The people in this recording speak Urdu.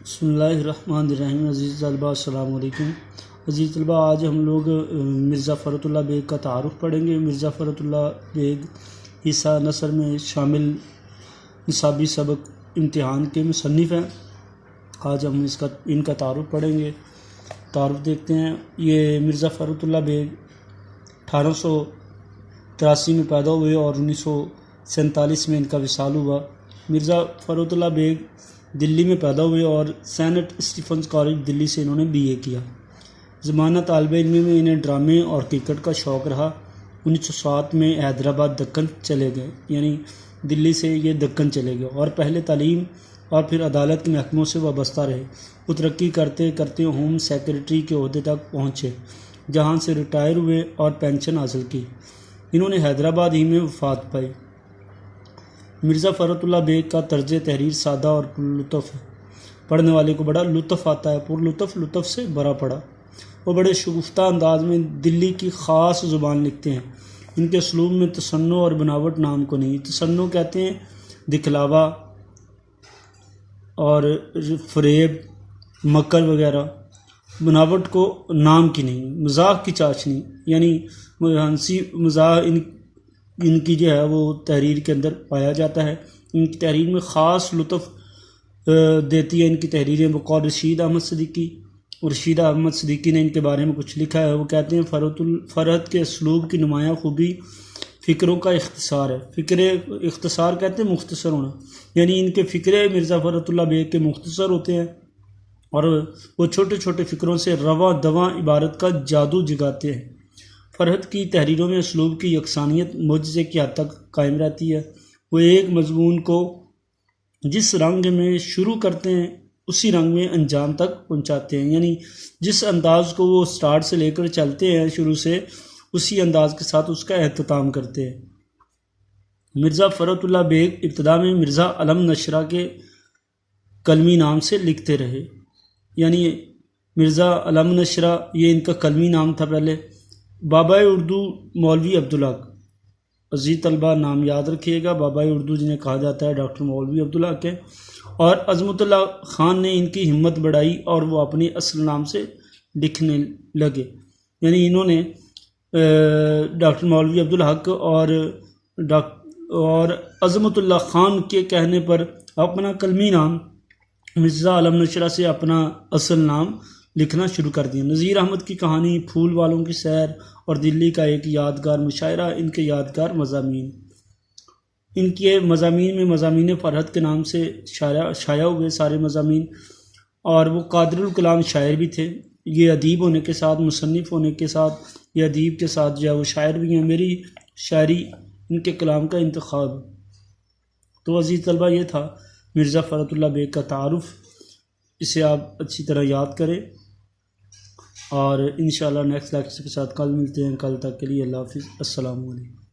بسم اللہ الرحمن الرحیم۔ عزیز طلباء السلام علیکم۔ عزیز طلباء، آج ہم لوگ مرزا فرت اللہ بیگ کا تعارف پڑھیں گے۔ مرزا فرت اللہ بیگ حصہ نثر میں شامل نصابی سبق امتحان کے مصنف ہیں۔ آج ہم ان کا تعارف پڑھیں گے۔ تعارف دیکھتے ہیں۔ یہ مرزا فرت اللہ بیگ 1883 میں پیدا ہوئے اور 1947 میں ان کا وصال ہوا۔ مرزا فرت اللہ بیگ دلی میں پیدا ہوئے اور سینٹ اسٹیفنز کالج دلی سے انہوں نے BA کیا۔ زمانہ طالب علمی میں انہیں ڈرامے اور کرکٹ کا شوق رہا۔ 1907 میں حیدرآباد دکن چلے گئے، یعنی دلی سے یہ دکن چلے گئے اور پہلے تعلیم اور پھر عدالت کے محکموں سے وابستہ رہے۔ وہ ترقی کرتے کرتے ہوم سیکریٹری کے عہدے تک پہنچے، جہاں سے ریٹائر ہوئے اور پینشن حاصل کی۔ انہوں نے حیدرآباد ہی میں وفات پائی۔ مرزا فرت اللہ بیگ کا طرز تحریر سادہ اور پرلطف ہے۔ پڑھنے والے کو بڑا لطف آتا ہے۔ لطف سے بھرا پڑا۔ وہ بڑے شگفتہ انداز میں دلی کی خاص زبان لکھتے ہیں۔ ان کے اسلوب میں تصنع اور بناوٹ نام کو نہیں۔ تصنع کہتے ہیں دکھلاوا اور فریب، مکر وغیرہ، بناوٹ کو نام کی نہیں، مزاح کی چاشنی، یعنی ہنسی مزاح ان کی جو ہے وہ تحریر کے اندر پایا جاتا ہے۔ ان کی تحریر میں خاص لطف دیتی ہے ان کی تحریریں۔ بقول رشید احمد صدیقی نے ان کے بارے میں کچھ لکھا ہے۔ وہ کہتے ہیں فرحت کے اسلوب کی نمایاں خوبی فکروں کا اختصار ہے۔ اختصار کہتے ہیں مختصر ہونا، یعنی ان کے فکرے مرزا فرت اللہ بیگ کے مختصر ہوتے ہیں اور وہ چھوٹے چھوٹے فکروں سے رواں دواں عبارت کا جادو جگاتے ہیں۔ فرحت کی تحریروں میں اسلوب کی یکسانیت معجزے کی حد تک قائم رہتی ہے۔ وہ ایک مضمون کو جس رنگ میں شروع کرتے ہیں اسی رنگ میں انجام تک پہنچاتے ہیں، یعنی جس انداز کو وہ سٹارٹ سے لے کر چلتے ہیں شروع سے، اسی انداز کے ساتھ اس کا اختتام کرتے ہیں۔ مرزا فرت اللہ بیگ ابتدا میں مرزا علم نشرہ کے قلمی نام سے لکھتے رہے، یعنی مرزا علم نشرہ یہ ان کا قلمی نام تھا پہلے۔ بابا اردو مولوی عبدالحق، عزیز طلبہ نام یاد رکھیے گا، بابا اردو جنہیں کہا جاتا ہے ڈاکٹر مولوی عبدالحق ہے۔ اور عظمت اللہ خان نے ان کی ہمت بڑھائی اور وہ اپنی اصل نام سے لکھنے لگے، یعنی انہوں نے ڈاکٹر مولوی عبدالحق اور عظمت اللہ خان کے کہنے پر اپنا قلمی نام مرزا علم نشرہ سے اپنا اصل نام لکھنا شروع کر دیا۔ نذیر احمد کی کہانی، پھول والوں کی سیر اور دلی کا ایک یادگار مشاعرہ ان کے یادگار مضامین۔ ان کے مضامین میں مضامین فرحت کے نام سے شائع ہوئے سارے مضامین، اور وہ قادر الکلام شاعر بھی تھے۔ یہ ادیب ہونے کے ساتھ، مصنف ہونے کے ساتھ، یہ ادیب کے ساتھ جو ہے وہ شاعر بھی ہیں۔ میری شاعری ان کے کلام کا انتخاب۔ تو عزیز طلبہ یہ تھا مرزا فرت اللہ بیگ کا تعارف۔ اسے آپ اچھی طرح یاد کریں اور انشاءاللہ نیکسٹ لیکچر کے ساتھ کل ملتے ہیں۔ کل تک کے لیے اللہ حافظ، السلام علیکم۔